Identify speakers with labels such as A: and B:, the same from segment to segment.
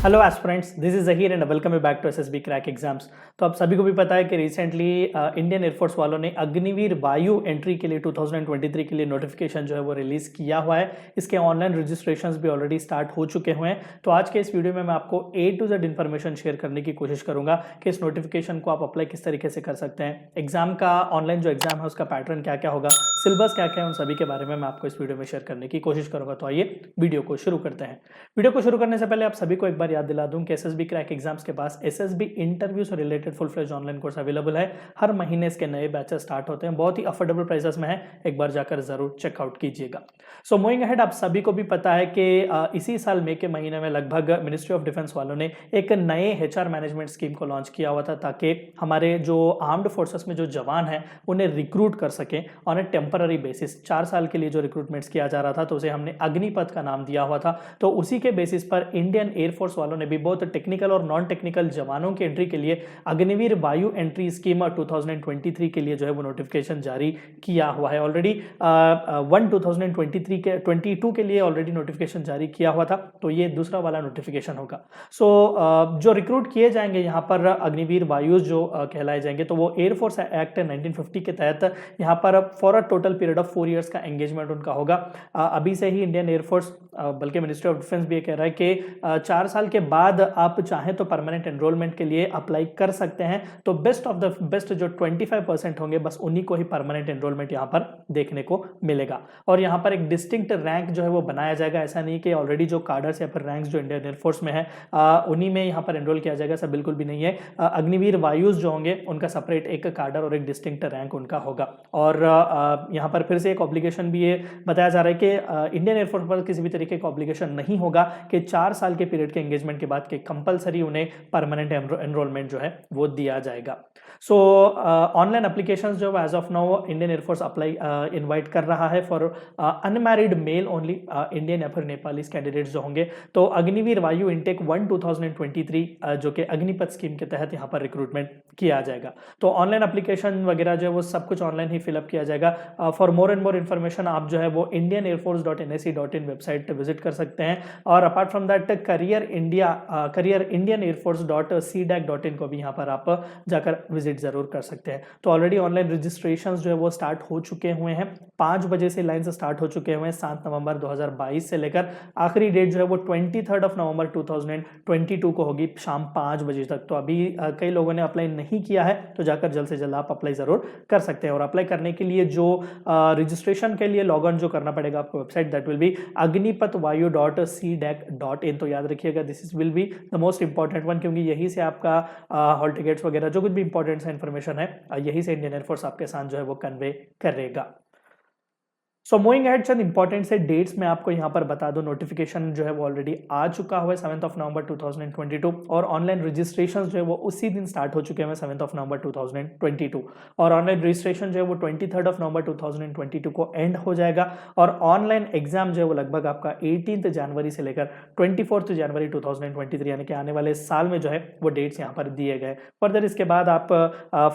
A: Hello aspirants, this is Zaheer and welcome you back to SSB crack exams. तो आप सभी को भी पता है कि रिसेंटली इंडियन एयरफोर्स वालों ने अग्निवीर वायु एंट्री के लिए 2023 के लिए नोटिफिकेशन जो है वो रिलीज किया हुआ है। इसके ऑनलाइन रजिस्ट्रेशंस भी ऑलरेडी स्टार्ट हो चुके हुए हैं। तो आज के इस वीडियो में मैं आपको A to Z information share करने की कोशिश करूंगा कि इस नोटिफिकेशन को आप अप्लाई किस तरीके से कर सकते हैं, एग्जाम का ऑनलाइन जो एग्जाम है उसका पैटर्न क्या क्या होगा, सिलेबस क्या क्या है, उन सभी के बारे में मैं आपको इस वीडियो में शेयर करने की कोशिश करूंगा। तो आइए वीडियो को शुरू करते हैं। वीडियो को शुरू करने से पहले आप सभी को एक बार याद दिला दूं कि एसएसबी क्रैक एग्जाम्स के पास एसएसबी इंटरव्यू से related full fledge online course available है। हर महीने इसके नए बैचेस स्टार्ट होते हैं, बहुत ही अफोर्डेबल प्राइसेस में है, एक बार जाकर जरूर चेकआउट कीजिएगा। सो मूविंग अहेड, आप सभी को भी पता है कि इसी साल मई के महीने में लगभग मिनिस्ट्री ऑफ डिफेंस वालों ने एक नए एचआर मैनेजमेंट स्कीम को लॉन्च किया हुआ था ताकि हमारे जो आर्म्ड फोर्सेस में जो जवान हैं उन्हें रिक्रूट कर सकें ऑन ए टेम्पररी बेसिस। 4 साल के लिए जो रिक्रूटमेंट्स किया जा रहा था तो उसे हमने अग्निपथ का नाम दिया हुआ था। तो उसी के बेसिस पर इंडियन एयरफोर्स वालों ने भी बहुत टेक्निकल और नॉन टेक्निकल जवानों की एंट्री के लिए अग्निवीर वायु एंट्री स्कीम 2023 के लिए जो है वो नोटिफिकेशन जारी किया हुआ है। ऑलरेडी 2022 के लिए ऑलरेडी नोटिफिकेशन जारी किया हुआ था, तो ये दूसरा वाला नोटिफिकेशन होगा। सो जो रिक्रूट किए जाएंगे यहाँ पर अग्निवीर वायु जो कहलाए जाएंगे तो वो एयरफोर्स एक्ट 1950 के तहत यहाँ पर for a total period of 4 years का एंगेजमेंट उनका होगा। अभी से ही इंडियन एयरफोर्स बल्कि मिनिस्ट्री ऑफ डिफेंस भी ये कह रहा है कि 4 साल के बाद आप चाहें तो परमानेंट एनरोलमेंट के लिए अप्लाई कर सकते हैं। तो बेस्ट ऑफ द बेस्ट जो 25% होंगे बस उन्हीं को ही परमानेंट एनरोलमेंट यहाँ पर देखने को मिलेगा। और यहाँ पर एक डिस्टिंक्ट रैंक जो है वो बनाया जाएगा। ऐसा नहीं कि ऑलरेडी जो कार्डर्स या फिर रैंक्स जो इंडियन एयरफोर्स में है उन्हीं में यहाँ पर एनरोल किया जाएगा, ऐसा बिल्कुल भी नहीं है। अग्निवीर वायुस जो होंगे उनका सेपरेट एक कार्डर और एक डिस्टिंक्ट रैंक उनका होगा। और यहाँ पर फिर से एक ऑब्लिगेशन भी ये बताया जा रहा है कि इंडियन एयरफोर्स पर किसी भी तरीके का ऑब्लिगेशन नहीं होगा कि 4 साल के पीरियड के एंगेजमेंट के बाद के कंपलसरी उन्हें परमानेंट एनरोलमेंट जो है वो दिया जाएगा। सो ऑनलाइन एप्लीकेशंस जो as of now Indian air force apply invite कर रहा है for unmarried male only Indian या फिर नेपालीज कैंडिडेट्स जो होंगे। तो अग्निवीर वायु इनटेक 1 2023 जो कि अग्निपथ स्कीम के तहत यहाँ पर रिक्रूटमेंट किया जाएगा। तो ऑनलाइन एप्लीकेशन वगैरह जो है वो सब कुछ ऑनलाइन ही फिलअप किया जाएगा। For more and more information आप जो है वो indianairforce.nse.in वेबसाइट विजिट कर सकते हैं। और apart from that career Indian एयरफोर्स.cdac.in को भी यहाँ पर आप जाकर विजिट जरूर कर सकते हैं। तो ऑलरेडी ऑनलाइन रजिस्ट्रेशंस जो है वो स्टार्ट हो चुके हुए हैं। 5 बजे से लाइन से स्टार्ट हो चुके हुए हैं 7 नवंबर 2022 से लेकर आखिरी डेट जो है वो 23 नवंबर 2022 को होगी शाम 5 बजे तक। तो अभी कई लोगों ने अप्लाई नहीं किया है तो जाकर जल्द से जल्द आप अप्लाई जरूर कर सकते हैं। और अप्लाई करने के लिए जो रजिस्ट्रेशन के लिए लॉग इन जो करना पड़ेगा आपको website that will be agnipatvayu.cdac.in। तो याद रखिएगा this is will be the most important one, क्योंकि यही से आपका हॉल टिकट्स वगैरह जो कुछ भी इंपॉर्टेंट इन्फॉर्मेशन है यही से इंडियन एयरफोर्स आपके साथ जो है वो कन्वे करेगा। सो मूविंग अहेड, चंद इंपॉर्टेंट से डेट्स मैं आपको यहाँ पर बता दूं। नोटिफिकेशन जो है वो ऑलरेडी आ चुका हुआ है 7 नवंबर 2022 और ऑनलाइन रजिस्ट्रेशन जो है वो उसी दिन स्टार्ट हो चुके हैं 7 नवंबर 2022 और ऑनलाइन रजिस्ट्रेशन जो है वो 23 नवंबर 2022 को एंड हो जाएगा। और ऑनलाइन एग्जाम जो है वो लगभग आपका 18 जनवरी से लेकर 24 जनवरी 2023 यानी कि आने वाले साल में जो है वो डेट्स यहाँ पर दिए गए। फर्दर इसके बाद आप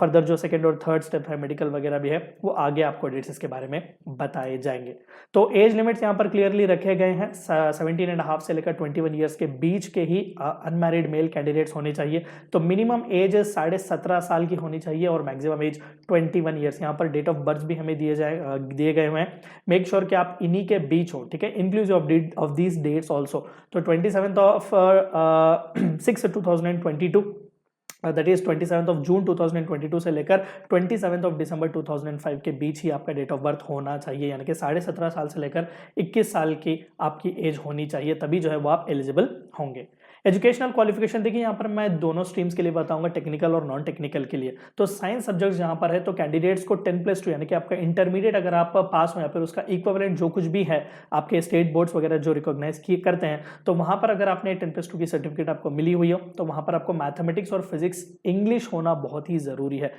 A: फर्दर जो सेकेंड और थर्ड स्टेप है मेडिकल वगैरह भी है वो आगे आपको डेट्स इसके बारे में बताए जाएंगे। तो एज लिमिट्स यहाँ पर क्लियरली रखे गए हैं। 17.5 से लेकर 21 ईयर्स के बीच के ही अनमैरिड मेल कैंडिडेट्स होने चाहिए। तो मिनिमम एज 17.5 साल की होनी चाहिए और मैक्सिमम एज 21 ईयर्स। यहाँ पर डेट ऑफ बर्थ भी हमें दिए गए हुए हैं। मेक श्योर कि आप इन्हीं के बीच हो, ठीक है, inclusive of these dates also. तो 27/6/2022 दैट इज 27 जून 2022 से लेकर 27 दिसंबर 2005 के बीच ही आपका डेट ऑफ बर्थ होना चाहिए, यानी कि 17.5 साल से लेकर 21 साल की आपकी एज होनी चाहिए, तभी जो है वो आप एलिजिबल होंगे। एजुकेशनल क्वालिफिकेशन देखिए यहाँ पर मैं दोनों स्ट्रीम्स के लिए बताऊंगा, टेक्निकल और नॉन टेक्निकल के लिए। तो साइंस सब्जेक्ट्स यहाँ पर है तो कैंडिडेट्स को 10+2 यानी कि आपका इंटरमीडिएट अगर आप पास हो या फिर उसका इक्विवेलेंट जो कुछ भी है आपके स्टेट बोर्ड्स वगैरह जो रिकॉग्नाइज करते हैं, तो वहाँ पर अगर आपने 10+2 की सर्टिफिकेट आपको मिली हुई हो तो वहाँ पर आपको मैथमेटिक्स और फिजिक्स इंग्लिश होना बहुत ही ज़रूरी है।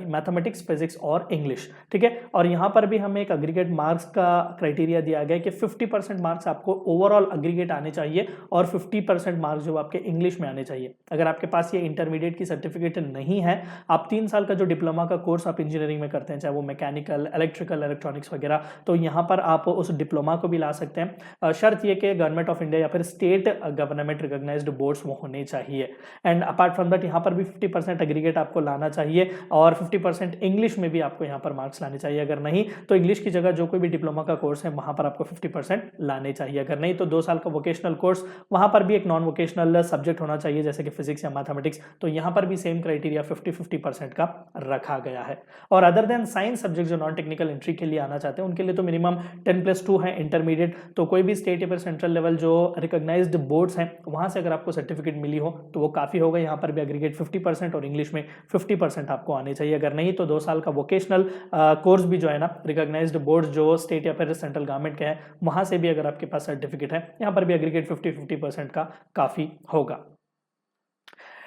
A: मैथमेटिक्स, फिजिक्स और इंग्लिश, ठीक है। और यहाँ पर भी हमें एक अग्रीगेट मार्क्स का क्राइटेरिया दिया गया है कि 50% मार्क्स आपको ओवरऑल अग्रीगेट आने चाहिए और 50% मार्क्स जो आपके इंग्लिश में आने चाहिए। अगर आपके पास ये इंटरमीडिएट की सर्टिफिकेट नहीं है, आप 3 साल का जो डिप्लोमा का कोर्स आप इंजीनियरिंग में करते हैं, चाहे वो मैकेनिकल, इलेक्ट्रिकल, इलेक्ट्रॉनिक्स वगैरह, तो यहाँ पर आप उस डिप्लोमा को भी ला सकते हैं। शर्त ये कि गवर्नमेंट ऑफ इंडिया या फिर स्टेट गवर्नमेंट रिकॉग्नाइज्ड बोर्ड्स वो होने चाहिए। एंड अपार्ट फ्रॉम दैट यहाँ पर भी 50% एग्रीगेट आपको लाना चाहिए और 50% इंग्लिश में भी आपको यहाँ पर मार्क्स लाने चाहिए। अगर नहीं तो इंग्लिश की जगह जो कोई भी डिप्लोमा का कोर्स है वहाँ पर आपको 50% लाने चाहिए। अगर नहीं तो 2 साल का वोकेशनल कोर्स, वहाँ पर भी एक नॉन वोकेशनल सब्जेक्ट होना चाहिए जैसे कि फिजिक्स या मैथमेटिक्स, तो यहाँ पर भी सेम क्राइटेरिया 50-50% का रखा गया है। और अदर देन साइंस सब्जेक्ट जो नॉन टेक्निकल एंट्री के लिए आना चाहते हैं उनके लिए तो मिनिमम 10+2 है इंटरमीडिएट। तो कोई भी स्टेट या फिर सेंट्रल लेवल जो रिकॉग्नाइज्ड बोर्ड्स हैं वहाँ से अगर आपको सर्टिफिकेट मिली हो तो वो काफ़ी होगा। यहाँ पर भी एग्रीगेट 50% और इंग्लिश में 50% आपको आने चाहिए। अगर नहीं तो 2 साल का वोकेशनल कोर्स भी जो है ना, रिकॉग्नाइज्ड बोर्ड जो स्टेट या फिर सेंट्रल गवर्नमेंट के हैं वहाँ से भी अगर आपके पास सर्टिफिकेट है, यहाँ पर भी एग्रीगेट 50-50% का काफ़ी होगा।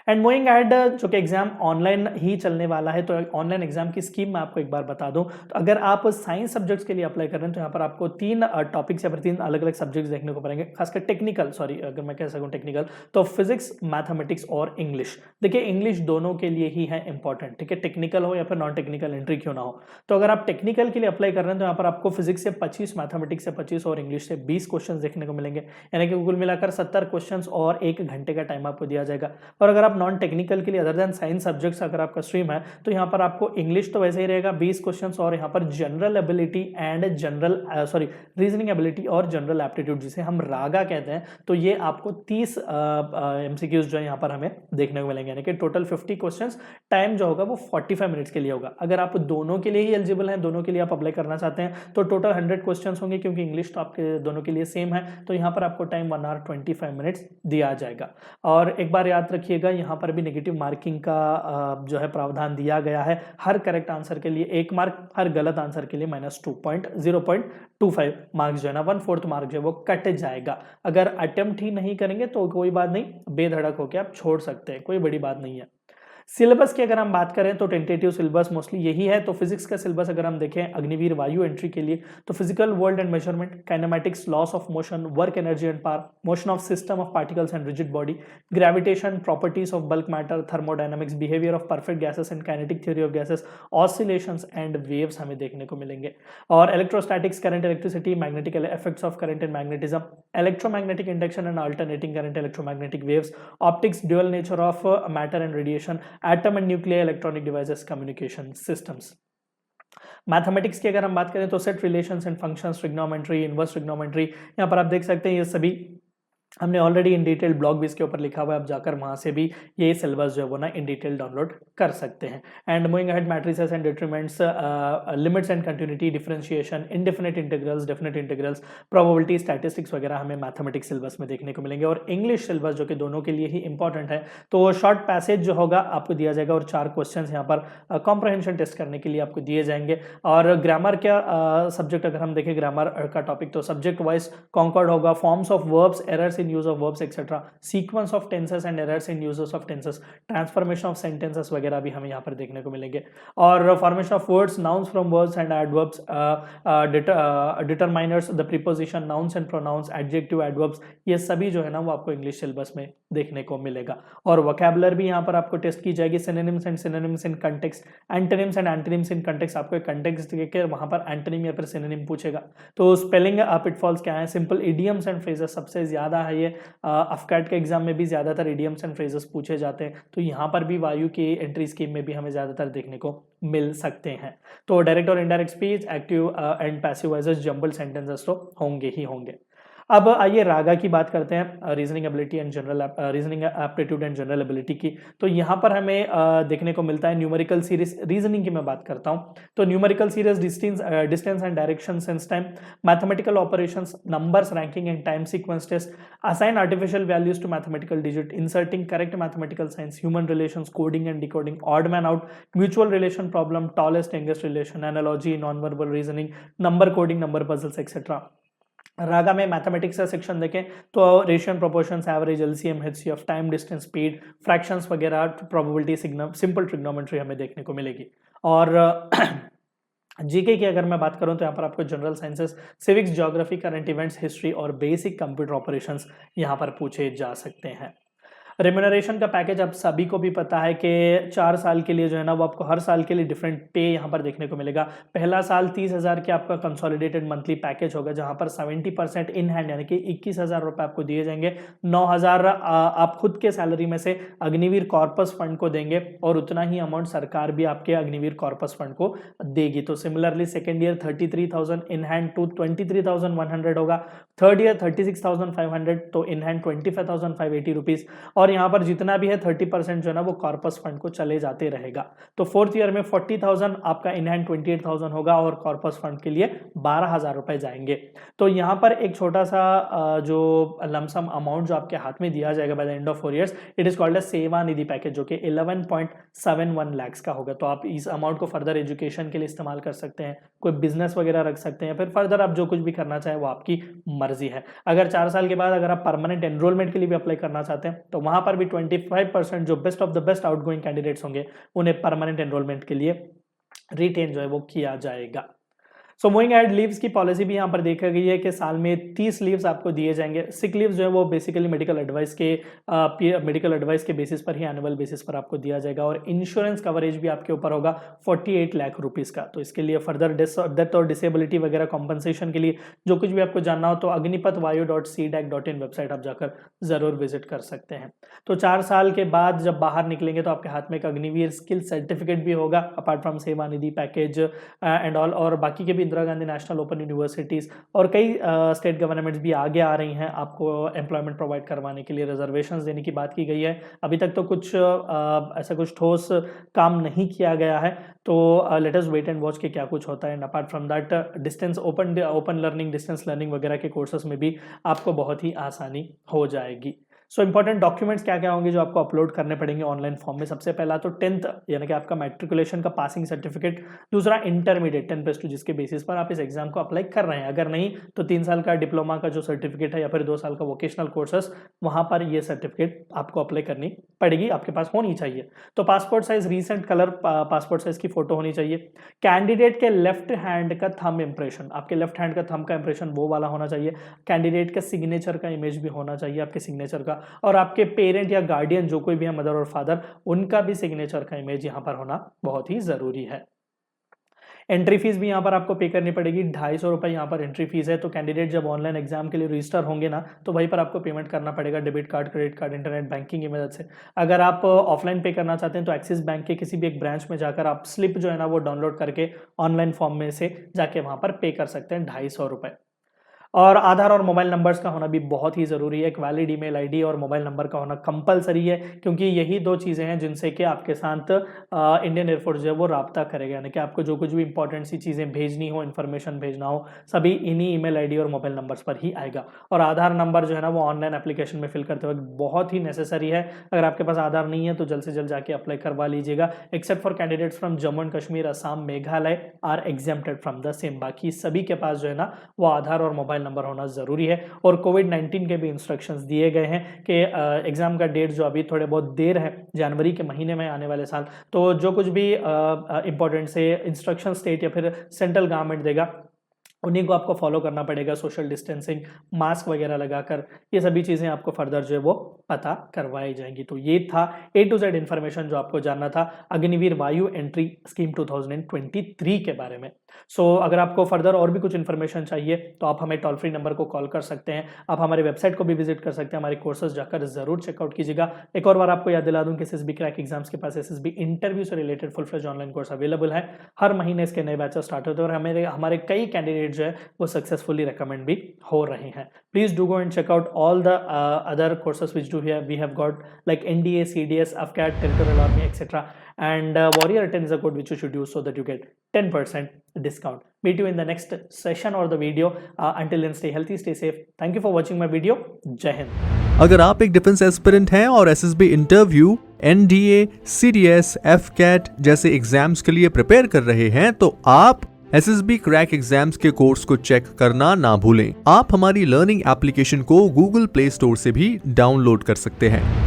A: एंड मूविंग एड, जो कि एग्जाम ऑनलाइन ही चलने वाला है, तो ऑनलाइन एग्जाम की स्कीम मैं आपको एक बार बता दूं। तो अगर आप साइंस सब्जेक्ट्स के लिए अप्लाई कर रहे हैं तो यहाँ पर आपको 3 टॉपिक्स या फिर 3 अलग अलग सब्जेक्ट्स देखने को पड़ेंगे, खासकर टेक्निकल, सॉरी अगर मैं कह सकूँ टेक्निकल, तो फिजिक्स, मैथमेटिक्स और इंग्लिश। देखिए इंग्लिश दोनों के लिए ही है इंपॉर्टेंट, ठीक है, टेक्निकल हो या फिर नॉन टेक्निकल एंट्री क्यों ना हो। तो अगर आप टेक्निकल के लिए अप्लाई कर रहे हैं तो यहाँ पर आपको फिजिक्स से 25, मैथमेटिक्स से 25 और इंग्लिश से 20 क्वेश्चन देखने को मिलेंगे, यानी कि कुल मिलाकर 70 क्वेश्चन और 1 घंटे का टाइम आपको दिया जाएगा। और अगर आप नॉन टेक्निकल के लिए अदर देन साइंस सब्जेक्ट्स अगर आपका स्ट्रीम है तो यहाँ पर आपको इंग्लिश तो वैसे ही रहेगा 20 क्वेश्चंस, और यहाँ पर general ability and reasoning ability और जनरल एप्टीट्यूड जिसे हम रागा कहते हैं, तो ये आपको 30 एमसीक्यूज जो है यहाँ पर हमें देखने को मिलेंगे, यानी कि टोटल 50 क्वेश्चंस, टाइम जो होगा वो 45 मिनट्स के लिए होगा। अगर आप दोनों के लिए ही एलिजिबल हैं, दोनों के लिए आप अप्लाई करना चाहते हैं तो टोटल 100 क्वेश्चन होंगे, क्योंकि इंग्लिश तो आपके दोनों के लिए सेम है, तो यहाँ पर आपको टाइम 1 आवर 25 मिनट्स दिया जाएगा। और एक बार याद रखिएगा यहाँ पर भी नेगेटिव मार्किंग का जो है प्रावधान दिया गया है। हर करेक्ट आंसर के लिए 1 मार्क, हर गलत आंसर के लिए -0.25 मार्क्स जो है ना, 1/4 मार्क जो है वो कट जाएगा। अगर अटेम्प्ट ही नहीं करेंगे तो कोई बात नहीं, बेधड़क होकर आप छोड़ सकते हैं, कोई बड़ी बात नहीं है। सिलेबस की अगर हम बात करें तो टेंटेटिव सिलेबस मोस्टली यही है। तो फिजिक्स का सिलेबस अगर हम देखें अग्निवीर वायु एंट्री के लिए, तो physical world and measurement, kinematics, loss of motion, work energy and power, motion of system of particles and rigid body, gravitation, properties of bulk matter, thermodynamics, behaviour of perfect gases and kinetic theory of gases, oscillations and waves हमें देखने को मिलेंगे। और electrostatics, current, electricity, magnetic effects of current and magnetism, electromagnetic induction and alternating current, electromagnetic waves, optics, dual nature of matter and radiation, atom and nuclear electronic devices, communication systems. Mathematics की अगर हम बात करें तो set relations and functions, trigonometry, inverse trigonometry, यहाँ पर आप देख सकते हैं ये सभी हमने ऑलरेडी इन डिटेल ब्लॉग भी इसके ऊपर लिखा हुआ है, आप जाकर वहाँ से भी ये सिलेबस जो है वो ना इन डिटेल डाउनलोड कर सकते हैं। And moving ahead, matrices and determinants, limits and continuity, differentiation, indefinite integrals, definite integrals, probability, statistics वगैरह हमें मैथमेटिक्स सिलेबस में देखने को मिलेंगे। और इंग्लिश सिलेबस जो कि दोनों के लिए ही इंपॉर्टेंट है, तो शॉर्ट पैसेज जो होगा आपको दिया जाएगा और 4 क्वेश्चन यहाँ पर कॉम्प्रहेंशन टेस्ट करने के लिए आपको दिए जाएंगे। और ग्रामर का सब्जेक्ट अगर हम देखें, ग्रामर का टॉपिक तो सब्जेक्ट वाइज कॉन्कर्ड होगा, forms of verbs, errors in use of verbs etc, sequence of tenses and errors in uses of tenses, transformation of sentences वगैरह भी हमें यहाँ पर देखने को मिलेंगे। और formation of words, nouns from words and adverbs, determiners, the preposition, nouns and pronouns, adjective, adverbs, ये सभी जो है ना वो आपको इंग्लिश सिलेबस में देखने को मिलेगा। और vocabulary भी यहाँ पर आपको टेस्ट की जाएगी, synonyms and synonyms in context, antonyms and antonyms in context, आपको एक context देकर वहाँ पर antonym या फिर synonym पूछेगा। तो spelling pitfalls क्या है, simple idioms and phrases सबसे ज्यादा है ये, अफकैट के एग्जाम में भी ज्यादातर इडियम्स एंड फ्रेजेस पूछे जाते हैं, तो यहाँ पर भी वायु की एंट्री स्कीम में भी हमें ज्यादातर देखने को मिल सकते हैं। तो डायरेक्ट और indirect speech, active and passive voices, jumble sentences तो होंगे ही होंगे। अब आइए रागा की बात करते हैं, reasoning ability and general reasoning aptitude and general ability की। तो यहाँ पर हमें देखने को मिलता है न्यूमेरिकल सीरीज, रीजनिंग की मैं बात करता हूँ तो numerical series, distance and direction sense time, mathematical operations, numbers, ranking and time sequence test, assign artificial values to mathematical digit, inserting correct mathematical science, human relations, coding and decoding, odd man out, mutual relation problem, tallest youngest relation, analogy, non verbal reasoning, number coding, number puzzles etcetera. रागा में mathematics का section देखें तो ratio, proportions, average, LCM, HCF, time, distance, speed, fractions वगैरह, probability, signal, simple trigonometry हमें देखने को मिलेगी। और जीके की अगर मैं बात करूं तो यहाँ पर आपको general sciences, civics, geography, current events, history और बेसिक कंप्यूटर ऑपरेशंस यहाँ पर पूछे जा सकते हैं। रेम्यूनरेशन का पैकेज आप सभी को भी पता है कि 4 साल के लिए जो है ना वो आपको हर साल के लिए डिफरेंट पे यहाँ पर देखने को मिलेगा। पहला साल 30,000 के आपका कंसोलिडेटेड मंथली पैकेज होगा, जहाँ पर 70% इन हैंड यानी कि 21,000 रुपये आपको दिए जाएंगे। 9,000 आप खुद के सैलरी में से अग्निवीर कॉर्पस फंड को देंगे और उतना ही अमाउंट सरकार भी आपके अग्निवीर कॉर्पस फंड को देगी। तो similarly second year 33,000 in hand to 23,100 होगा, थर्ड ईयर 36,500 तो इन हैंड 25,580 रुपीज, और यहाँ पर जितना भी है 30% जो है ना वो कॉर्पस फंड को चले जाते रहेगा। तो फोर्थ ईयर में 40,000 आपका इन हैंड 28,000 होगा और कॉर्पस फंड के लिए 12,000 रुपए जाएंगे। तो यहाँ पर एक छोटा सा जो लमसम अमाउंट जो आपके हाथ में दिया जाएगा by the end of 4 years, it is called a सेवा निधि पैकेज, जो कि 11.71 लाख का होगा। तो आप इस अमाउंट को फर्दर एजुकेशन के लिए इस्तेमाल कर सकते हैं, कोई बिजनेस वगैरह रख सकते हैं, फिर फर्दर आप जो कुछ भी करना चाहे वो आपकी मर्जी है। अगर 4 साल के बाद अगर आप परमानेंट एनरोलमेंट के लिए भी अप्लाई करना चाहते हैं तो वहां पर भी 25% जो best of the best outgoing candidates होंगे उन्हें परमानेंट एनरोलमेंट के लिए रिटेन जो है वो किया जाएगा। सो मूविंग एड, लीव्स की पॉलिसी भी यहाँ पर देखा गई है कि साल में 30 लीव्स आपको दिए जाएंगे। सिक लीव्स जो है वो बेसिकली मेडिकल एडवाइस के बेसिस पर ही एनुअल बेसिस पर आपको दिया जाएगा, और इंश्योरेंस कवरेज भी आपके ऊपर होगा 48 लाख रुपीस का। तो इसके लिए फर्दर डेथ और डिसेबिलिटी वगैरह कॉम्पनसेशन के लिए जो कुछ भी आपको जानना हो तो अग्निपथवायु.cdac.in वेबसाइट आप जाकर जरूर विजिट कर सकते हैं। तो 4 साल के बाद जब बाहर निकलेंगे तो आपके हाथ में एक अग्निवीर स्किल सर्टिफिकेट भी होगा, अपार्ट फ्रॉम सेवा निधि पैकेज एंड ऑल, और बाकी के भी Indira Gandhi national open universities और कई स्टेट गवर्नमेंट्स भी आगे आ रही हैं आपको एम्प्लॉयमेंट प्रोवाइड करवाने के लिए। रिजर्वेशंस देने की बात की गई है, अभी तक तो कुछ ऐसा कुछ ठोस काम नहीं किया गया है, तो let us wait and watch के क्या कुछ होता है। And apart from that distance open learning, distance learning वगैरह के कोर्सेस में भी आपको बहुत ही आसानी हो जाएगी। सो इंपॉर्टेंट डॉक्यूमेंट्स क्या क्या होंगे जो आपको अपलोड करने पड़ेंगे ऑनलाइन फॉर्म में? सबसे पहला तो 10th यानी कि आपका मैट्रिकुलेशन का पासिंग सर्टिफिकेट, दूसरा इंटरमीडिएट 10+2 जिसके बेसिस पर आप इस एग्जाम को अप्लाई कर रहे हैं, अगर नहीं तो 3 साल का डिप्लोमा का जो सर्टिफिकेट है या फिर 2 साल का वोकेशनल कोर्सेस, वहां पर ये सर्टिफिकेट आपको अप्लाई करनी पड़ेगी, आपके पास होनी चाहिए। तो passport size recent colour passport size की फोटो होनी चाहिए। कैंडिडेट के लेफ्ट हैंड का थंब इंप्रेशन, आपके लेफ्ट हैंड का थंब का इंप्रेशन वो वाला होना चाहिए। कैंडिडेट का सिग्नेचर का इमेज भी होना चाहिए, आपके सिग्नेचर का, और आपके पेरेंट या गार्डियन जो कोई भी है, मदर और फादर, उनका भी सिग्नेचर का इमेज यहाँ पर होना बहुत ही जरूरी है। एंट्री फीस भी यहाँ पर आपको पे करनी पड़ेगी, 250 रुपये यहाँ पर एंट्री फीस है। तो कैंडिडेट जब ऑनलाइन एग्जाम के लिए रजिस्टर होंगे ना तो वहीं पर आपको पेमेंट करना पड़ेगा, debit card, credit card, internet banking की मदद से। अगर आप ऑफलाइन पे करना चाहते हैं तो एक्सिस बैंक के किसी भी एक ब्रांच में जाकर आप स्लिप जो है ना वो डाउनलोड करके ऑनलाइन फॉर्म में से जाके वहाँ पर पे कर सकते हैं 250 रुपये। और आधार और मोबाइल नंबर्स का होना भी बहुत ही ज़रूरी है। एक वैलिड ईमेल आईडी और मोबाइल नंबर का होना कंपलसरी है, क्योंकि यही 2 चीज़ें हैं जिनसे कि आपके साथ इंडियन एयरफोर्स जो है वो राब्ता करेगा, यानी कि आपको जो कुछ भी इंपॉर्टेंट सी चीज़ें भेजनी हो, इन्फॉर्मेशन भेजना हो, सभी इन्हीं ईमेल आईडी और मोबाइल नंबर्स पर ही आएगा। और आधार नंबर जो है ना वो ऑनलाइन एप्लीकेशन में फिल करते वक्त बहुत ही नेसेसरी है। अगर आपके पास आधार नहीं है तो जल्द से जल्द जाके अप्लाई करवा लीजिएगा। Except for candidates from Jammu and Kashmir, Assam, Meghalaya are exempted from the same. बाकी सभी के पास जो है ना वो आधार और मोबाइल नंबर होना जरूरी है। और कोविड-19 के भी इंस्ट्रक्शंस दिए गए हैं कि एग्जाम का डेट जो अभी थोड़े बहुत देर है, जनवरी के महीने में आने वाले साल, तो जो कुछ भी इंपॉर्टेंट से इंस्ट्रक्शन स्टेट या फिर सेंट्रल गवर्नमेंट देगा उन्हीं को आपको फॉलो करना पड़ेगा। सोशल डिस्टेंसिंग, मास्क वगैरह लगाकर, ये सभी चीज़ें आपको फर्दर जो है वो पता करवाई जाएंगी। तो ये था A to Z इन्फॉर्मेशन जो आपको जानना था अग्निवीर वायु एंट्री स्कीम 2023 के बारे में। सो अगर आपको फर्दर और भी कुछ इन्फॉर्मेशन चाहिए तो आप हमें टोल फ्री नंबर को कॉल कर सकते हैं। आप हमारे वेबसाइट को भी विजिट कर सकते हैं, हमारे कोर्सेज जाकर जरूर चेकआउट कीजिएगा। एक और बार आपको याद दिला दूं कि SSB क्रैक एग्जाम्स के पास SSB इंटरव्यू से related full fledge online course available है। हर महीने इसके नए बैचेस स्टार्ट होते हैं और हमारे कई कैंडिडेट जो है वो सक्सेसफुली रिकमेंड भी हो रहे हैं। Please do go and check out all the other courses which we have got like NDA, CDS, AFCAT, Territorial Army, etc. And Warrior 10 is a code which you should use so that you get 10% discount. Meet you in the next session or the video. Until then, stay healthy, stay safe. Thank you for watching my video. जय हिंद।
B: अगर आप एक defence aspirant हैं और SSB interview, NDA, CDS, AFCAT जैसे exams के लिए prepare कर रहे हैं तो आप SSB क्रैक एग्जाम्स के कोर्स को चेक करना ना भूलें। आप हमारी लर्निंग एप्लीकेशन को Google Play Store से भी डाउनलोड कर सकते हैं।